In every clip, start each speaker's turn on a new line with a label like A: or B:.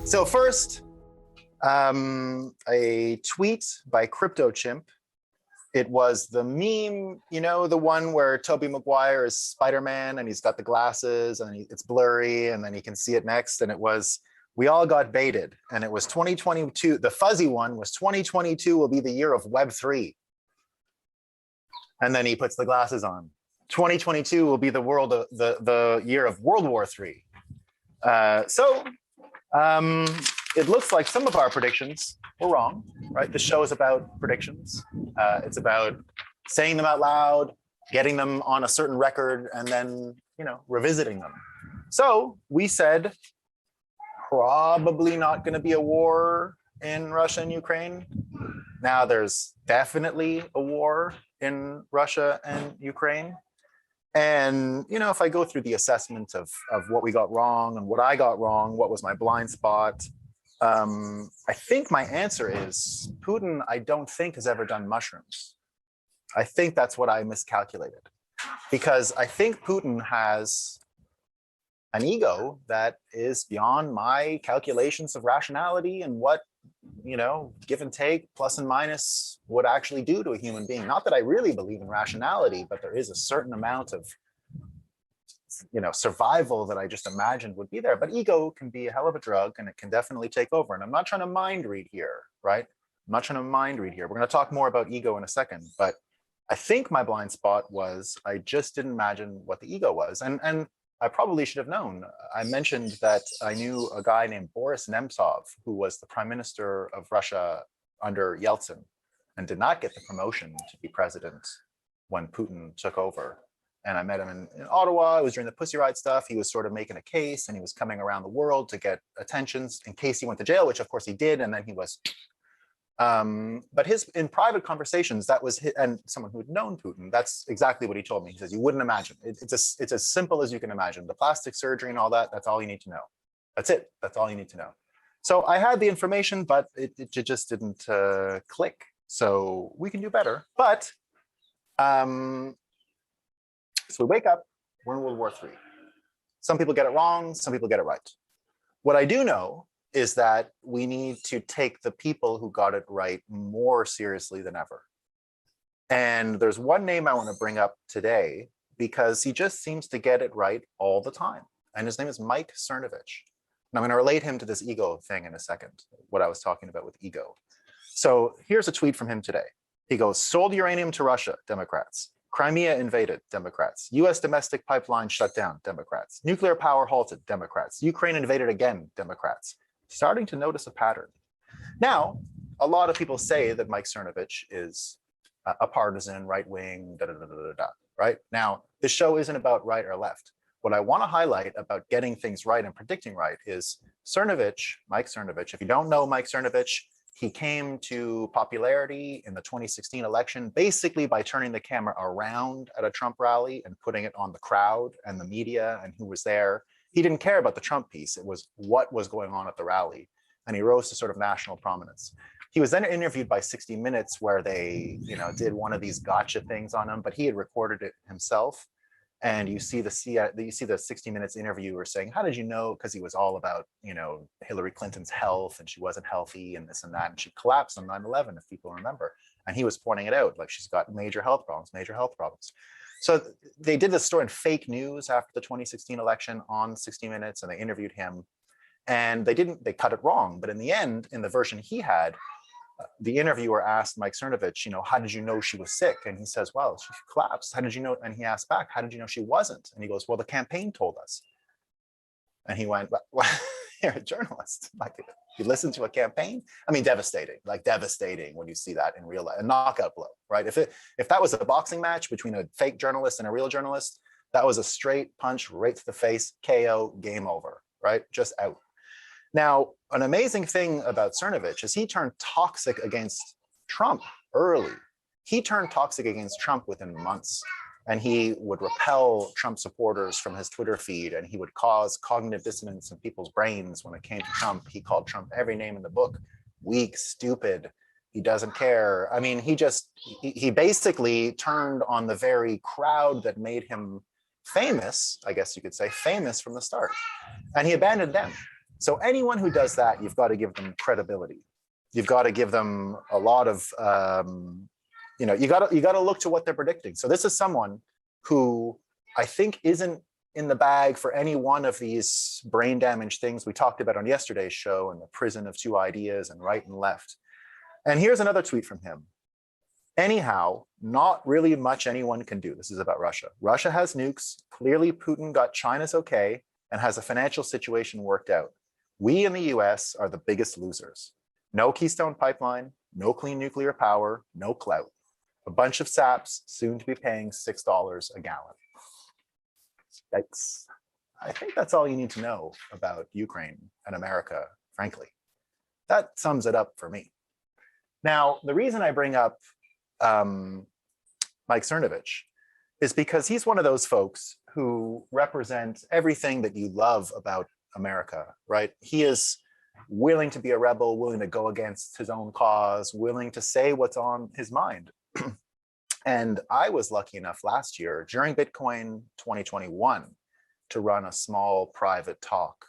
A: So first, a tweet by Crypto Chimp. It was the meme, you know, the one where Tobey Maguire is Spider-Man and he's got the glasses and it's blurry and then he can see it next. And it was, we all got baited. And it was 2022. The fuzzy one was 2022 will be the year of Web3. And then he puts the glasses on. 2022 will be the the year of World War III. It looks like some of our predictions were wrong, right? The show is about predictions. It's about saying them out loud, getting them on a certain record, and then, you know, revisiting them. So we said probably not going to be a war in Russia and Ukraine. Now there's definitely a war in Russia and Ukraine. And, you know, if I go through the assessment of what we got wrong and what I got wrong, what was my blind spot, I think my answer is Putin, I don't think has ever done mushrooms. I think that's what I miscalculated, because I think Putin has an ego that is beyond my calculations of rationality and what, you know, give and take, plus and minus would actually do to a human being. Not that I really believe in rationality, but there is a certain amount of, you know, survival that I just imagined would be there. But ego can be a hell of a drug and it can definitely take over. And I'm not trying to mind read here, right? I'm not trying to mind read here. We're going to talk more about ego in a second, but I think my blind spot was I just didn't imagine what the ego was. And I probably should have known. I mentioned that I knew a guy named Boris Nemtsov, who was the prime minister of Russia under Yeltsin and did not get the promotion to be president when Putin took over. And I met him in Ottawa. It was during the Pussy Riot stuff. He was sort of making a case and he was coming around the world to get attentions in case he went to jail, which of course he did. And then he was, but in private conversations, that was his, and someone who had known Putin, that's exactly what he told me. He says, you wouldn't imagine. It's as simple as you can imagine. The plastic surgery and all that, that's all you need to know. That's it. That's all you need to know. So I had the information, but it just didn't click. So we can do better. But so we wake up, we're in World War III. Some people get it wrong, some people get it right. What I do know is that we need to take the people who got it right more seriously than ever. And there's one name I want to bring up today because he just seems to get it right all the time. And his name is Mike Cernovich. And I'm going to relate him to this ego thing in a second, what I was talking about with ego. So here's a tweet from him today. He goes, sold uranium to Russia, Democrats. Crimea invaded, Democrats. US domestic pipeline shut down, Democrats. Nuclear power halted, Democrats. Ukraine invaded again, Democrats. Starting to notice a pattern. Now, a lot of people say that Mike Cernovich is a partisan, right-wing, right? Now, this show isn't about right or left. What I want to highlight about getting things right and predicting right is Cernovich, Mike Cernovich. If you don't know Mike Cernovich, he came to popularity in the 2016 election basically by turning the camera around at a Trump rally and putting it on the crowd and the media and who was there. He didn't care about the Trump piece. It was what was going on at the rally. And he rose to sort of national prominence. He was then interviewed by 60 Minutes where they, you know, did one of these gotcha things on him, but he had recorded it himself. And you see the 60 Minutes interviewer saying, how did you know? Because he was all about, you know, Hillary Clinton's health and she wasn't healthy and this and that. And she collapsed on 9/11, if people remember. And he was pointing it out, like she's got major health problems, major health problems. So they did this story in fake news after the 2016 election on 60 Minutes and they interviewed him. And they cut it wrong. But in the end, in the version he had, the interviewer asked Mike Cernovich, you know, how did you know she was sick? And he says, well, she collapsed. How did you know? And he asked back, how did you know she wasn't? And he goes, well, the campaign told us. And he went, well, you're a journalist. Like, you listen to a campaign? I mean, devastating, like devastating when you see that in real life, a knockout blow, right? If that was a boxing match between a fake journalist and a real journalist, that was a straight punch right to the face, KO, game over, right? Just out. Now, an amazing thing about Cernovich is he turned toxic against Trump early. He turned toxic against Trump within months. And he would repel Trump supporters from his Twitter feed, and he would cause cognitive dissonance in people's brains when it came to Trump. He called Trump every name in the book, weak, stupid, he doesn't care. I mean, he basically turned on the very crowd that made him famous, I guess you could say, famous from the start. And he abandoned them. So anyone who does that, you've got to give them credibility. You've got to give them a lot of, you got to look to what they're predicting. So this is someone who I think isn't in the bag for any one of these brain damage things we talked about on yesterday's show, and the prison of two ideas and right and left. And here's another tweet from him. Anyhow, not really much anyone can do. This is about Russia. Russia has nukes. Clearly, Putin got China's okay and has a financial situation worked out. We in the US are the biggest losers. No Keystone Pipeline, no clean nuclear power, no clout. A bunch of saps soon to be paying $6 a gallon. I think that's all you need to know about Ukraine and America, frankly. That sums it up for me. Now, the reason I bring up Mike Cernovich is because he's one of those folks who represents everything that you love about America, right? He is willing to be a rebel, willing to go against his own cause, willing to say what's on his mind. And I was lucky enough last year during Bitcoin 2021 to run a small private talk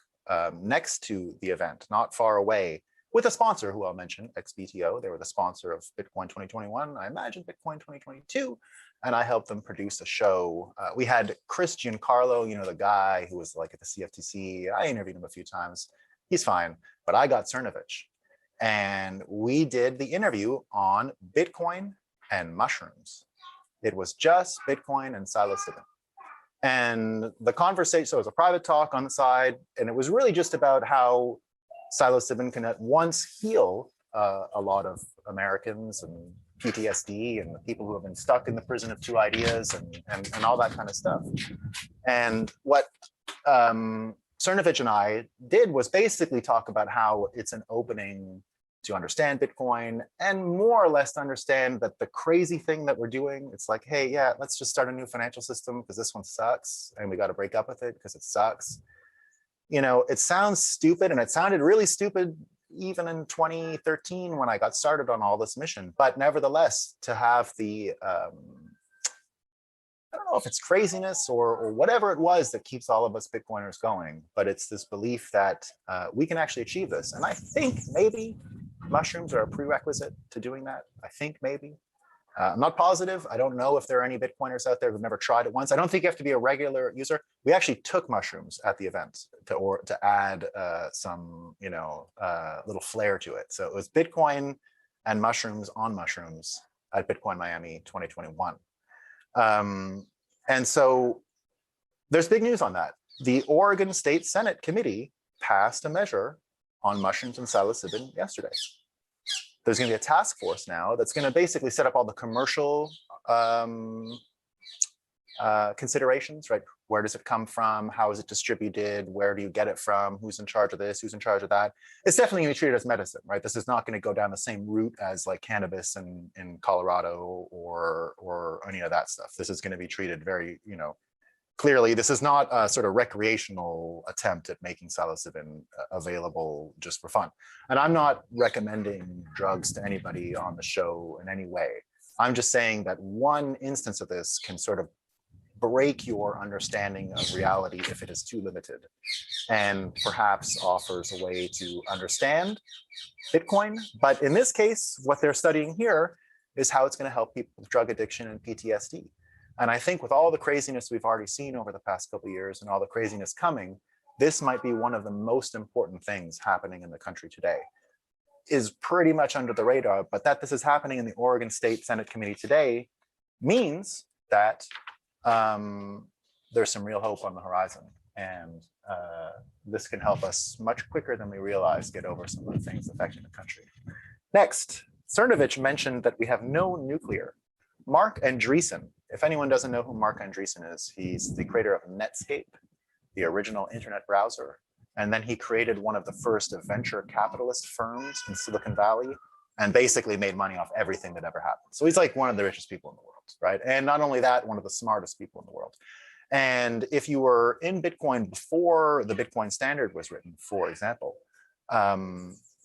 A: next to the event, not far away, with a sponsor who I'll mention, XBTO. They were the sponsor of Bitcoin 2021. I imagine Bitcoin 2022. And I helped them produce a show. We had Chris Giancarlo, the guy who was like at the CFTC. I interviewed him a few times. He's fine, but I got Cernovich. And we did the interview on Bitcoin and mushrooms. It was just Bitcoin and psilocybin. And the conversation, so it was a private talk on the side, and it was really just about how psilocybin can at once heal a lot of Americans and PTSD and the people who have been stuck in the prison of two ideas and all that kind of stuff. And what Cernovich and I did was basically talk about how it's an opening to understand Bitcoin and more or less to understand that the crazy thing that we're doing, it's like, hey, yeah, let's just start a new financial system because this one sucks and we got to break up with it because it sucks. It sounds stupid, and it sounded really stupid even in 2013 when I got started on all this mission. But nevertheless, to have the, I don't know if it's craziness or whatever it was that keeps all of us Bitcoiners going, but it's this belief that we can actually achieve this. And I think maybe mushrooms are a prerequisite to doing that. I think maybe. I'm not positive. I don't know if there are any Bitcoiners out there who've never tried it once. I don't think you have to be a regular user. We actually took mushrooms at the event to add some, little flair to it. So it was Bitcoin and mushrooms on mushrooms at Bitcoin Miami 2021. And so there's big news on that. The Oregon State Senate Committee passed a measure on mushrooms and psilocybin yesterday. There's going to be a task force now that's going to basically set up all the commercial considerations, right? Where does it come from? How is it distributed? Where do you get it from? Who's in charge of this? Who's in charge of that? It's definitely going to be treated as medicine, right? This is not going to go down the same route as like cannabis in Colorado or any of that stuff. This is going to be treated very, clearly, this is not a sort of recreational attempt at making psilocybin available just for fun. And I'm not recommending drugs to anybody on the show in any way. I'm just saying that one instance of this can sort of break your understanding of reality if it is too limited, and perhaps offers a way to understand Bitcoin. But in this case, what they're studying here is how it's going to help people with drug addiction and PTSD. And I think with all the craziness we've already seen over the past couple of years and all the craziness coming, this might be one of the most important things happening in the country today. Is pretty much under the radar, but that this is happening in the Oregon State Senate Committee today means that there's some real hope on the horizon. And this can help us much quicker than we realize get over some of the things affecting the country. Next, Cernovich mentioned that we have no nuclear. Mark Andreessen, if anyone doesn't know who Mark Andreessen is, he's the creator of Netscape, the original internet browser. And then he created one of the first venture capitalist firms in Silicon Valley and basically made money off everything that ever happened. So he's like one of the richest people in the world, right? And not only that, one of the smartest people in the world. And if you were in Bitcoin before the Bitcoin standard was written, for example,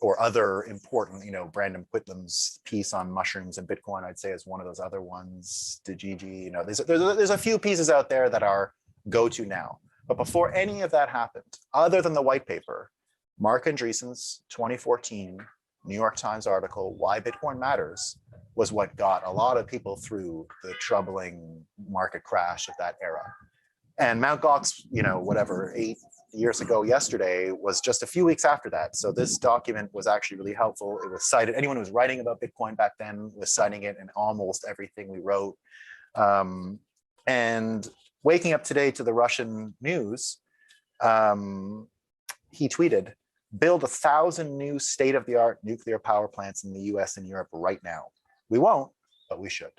A: or other important, Brandon Quitlam's piece on mushrooms and Bitcoin, I'd say is one of those other ones, Gigi, there's a few pieces out there that are go-to now. But before any of that happened, other than the white paper, Mark Andreessen's 2014 New York Times article, Why Bitcoin Matters, was what got a lot of people through the troubling market crash of that era. And Mt. Gox, whatever, 8 years ago yesterday was just a few weeks after that. So this document was actually really helpful. It was cited. Anyone who was writing about Bitcoin back then was citing it in almost everything we wrote. And waking up today to the Russian news, he tweeted, build 1,000 new state-of-the-art nuclear power plants in the US and Europe right now. We won't, but we should.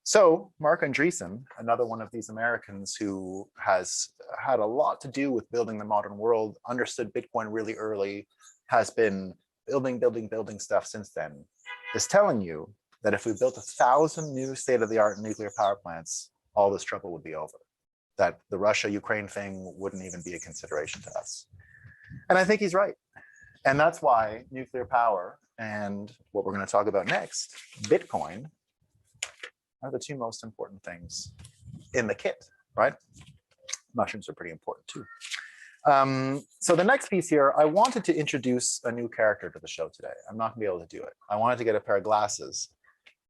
A: So Mark Andreessen, another one of these Americans who has had a lot to do with building the modern world, understood Bitcoin really early, has been building stuff since then, is telling you that if we built 1,000 new state-of-the-art nuclear power plants, all this trouble would be over. That the Russia-Ukraine thing wouldn't even be a consideration to us. And I think he's right. And that's why nuclear power and what we're going to talk about next, Bitcoin, are the two most important things in the kit, right? Mushrooms are pretty important too. So the next piece here, I wanted to introduce a new character to the show today. I'm not gonna be able to do it. I wanted to get a pair of glasses,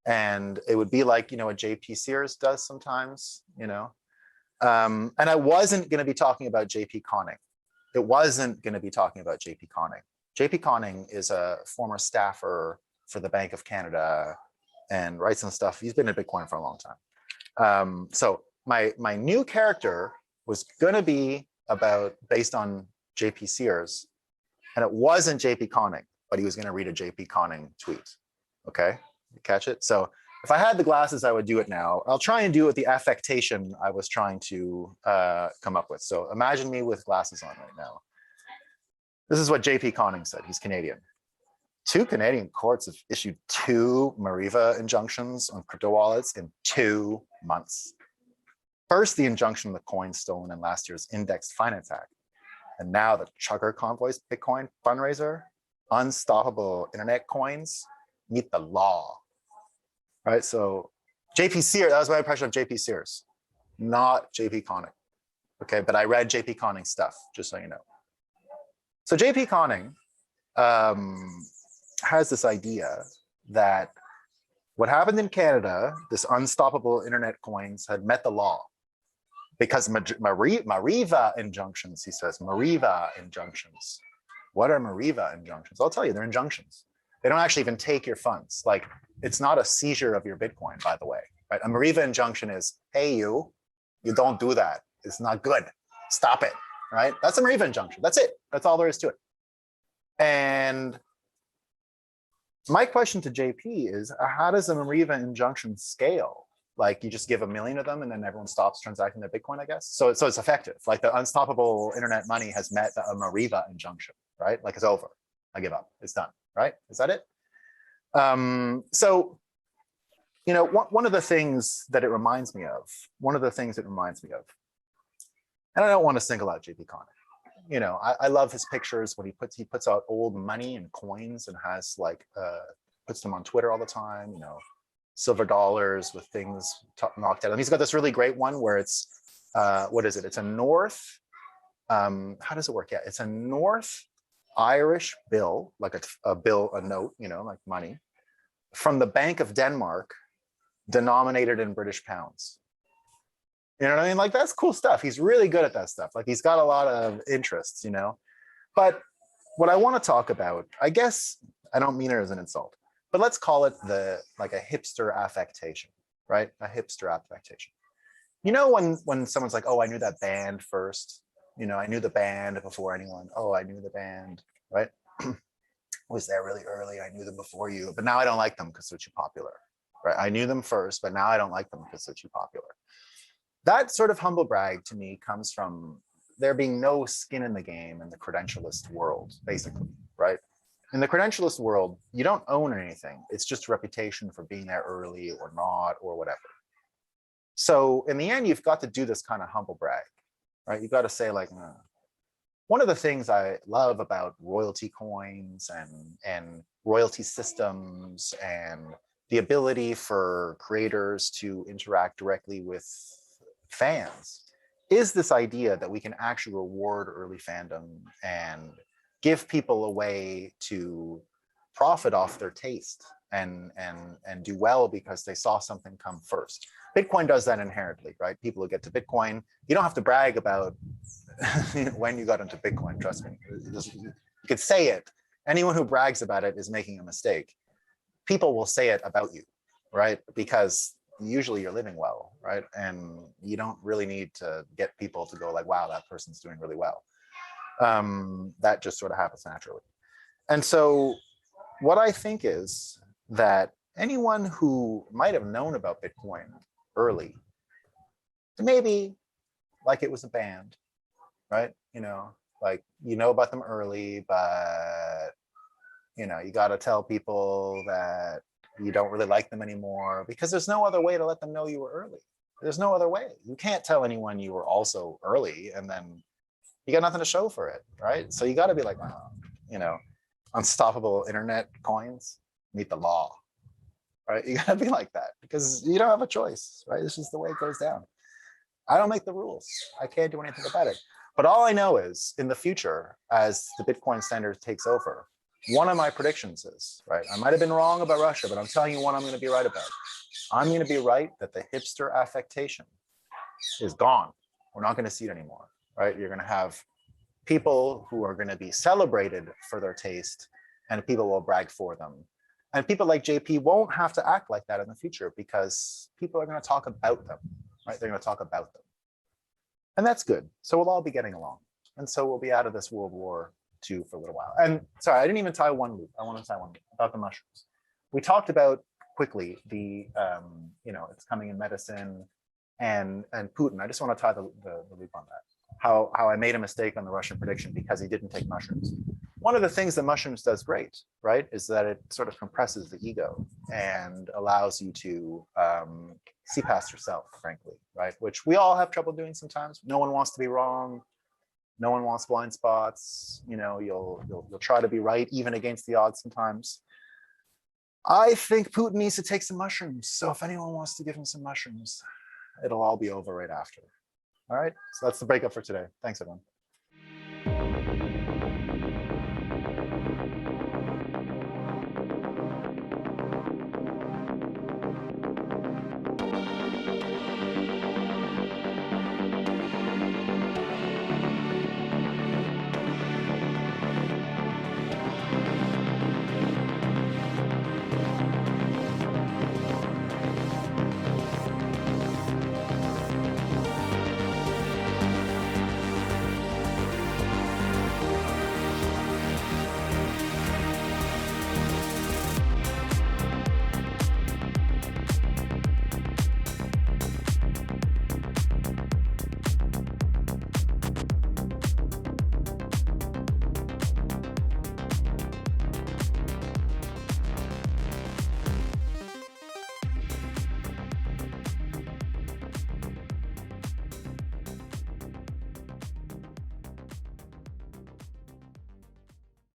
A: and it would be like, what JP Sears does sometimes, and I wasn't gonna be talking about JP Conning. It wasn't gonna be talking about JP Conning. JP Conning is a former staffer for the Bank of Canada and writes some stuff. He's been in Bitcoin for a long time. So my new character was gonna be based on JP Sears, and it wasn't JP Conning, but he was gonna read a JP Conning tweet. Okay, you catch it? So if I had the glasses, I would do it now. I'll try and do it with the affectation I was trying to come up with. So imagine me with glasses on right now. This is what JP Conning said. He's Canadian. 2 Canadian courts have issued 2 Mariva injunctions on crypto wallets in 2 months. First, the injunction on the coins stolen in last year's indexed finance hack. And now the Chugger Convoy's Bitcoin fundraiser, unstoppable internet coins, meet the law. Right, so JP Sears, that was my impression of JP Sears, not JP Conning. Okay, but I read JP Conning stuff, just so you know. So JP Conning has this idea that what happened in Canada, this unstoppable internet coins, had met the law because Mariva injunctions, he says, Mariva injunctions. What are Mariva injunctions? I'll tell you, they're injunctions. They don't actually even take your funds. Like, it's not a seizure of your Bitcoin, by the way, right? A Mariva injunction is, hey, you don't do that. It's not good. Stop it, right? That's a Mariva injunction. That's it. That's all there is to it. And my question to JP is, how does a Mariva injunction scale? Like, you just give 1 million of them and then everyone stops transacting their Bitcoin, I guess? So it's effective. Like, the unstoppable internet money has met a Mariva injunction, right? Like, it's over. I give up. It's done, right? Is that it? So, one of the things that it reminds me of, and I don't want to single out JP Conning. I love his pictures when he puts out old money and coins and has like, puts them on Twitter all the time, silver dollars with things knocked out. And he's got this really great one where it's, what is it? It's a North, how does it work? Yeah, it's a North Irish bill, like a note, like money, from the Bank of Denmark, denominated in British pounds. You know what I mean? Like, that's cool stuff. He's really good at that stuff. Like, he's got a lot of interests, But what I want to talk about, I guess, I don't mean it as an insult, but let's call it like a hipster affectation, right? A hipster affectation. When someone's like, oh, I knew that band first. I knew the band before anyone. Oh, I knew the band, right? Was there really early. I knew them before you, but now I don't like them because they're too popular, right? I knew them first, but now I don't like them because they're too popular. That sort of humble brag to me comes from there being no skin in the game in the credentialist world, basically, right? In the credentialist world, you don't own anything. It's just a reputation for being there early or not or whatever. So in the end, you've got to do this kind of humble brag, right? You've got to say like, one of the things I love about royalty coins and royalty systems and the ability for creators to interact directly with fans is this idea that we can actually reward early fandom and give people a way to profit off their taste and do well because they saw something come first. Bitcoin does that inherently, right? People who get to Bitcoin, you don't have to brag about when you got into Bitcoin, trust me. You could say it. Anyone who brags about it is making a mistake. People will say it about you, right? Because usually you're living well, right? And you don't really need to get people to go like, wow, that person's doing really well. That just sort of happens naturally. And so what I think is that anyone who might have known about Bitcoin early, maybe like it was a band, right? You know, like you know about them early, but you know, you got to tell people that you don't really like them anymore because there's no other way to let them know you were early. There's no other way. You can't tell anyone you were also early and then you got nothing to show for it, right? So you got to be like, wow, you know, unstoppable internet coins meet the law, right? You got to be like that because you don't have a choice, right? This is the way it goes down. I don't make the rules. I can't do anything about it. But all I know is in the future, as the Bitcoin standard takes over, one of my predictions is, right, I might have been wrong about Russia, but I'm telling you what I'm going to be right about. I'm going to be right that the hipster affectation is gone. We're not going to see it anymore, right? You're going to have people who are going to be celebrated for their taste and people will brag for them. And people like JP won't have to act like that in the future because people are going to talk about them, right? They're going to talk about them. And that's good. So we'll all be getting along. And so we'll be out of this World War II for a little while. And sorry, I didn't even tie one loop. I want to tie one loop about the mushrooms. We talked about quickly the, you know, it's coming in medicine and Putin. I just want to tie the loop on that. How I made a mistake on the Russian prediction because he didn't take mushrooms. One of the things that mushrooms does great, right, is that it sort of compresses the ego and allows you to see past yourself, frankly, right? Which we all have trouble doing sometimes. No one wants to be wrong. No one wants blind spots. You know, you'll try to be right even against the odds sometimes. I think Putin needs to take some mushrooms. So if anyone wants to give him some mushrooms, it'll all be over right after. All right, so that's the breakup for today. Thanks, everyone.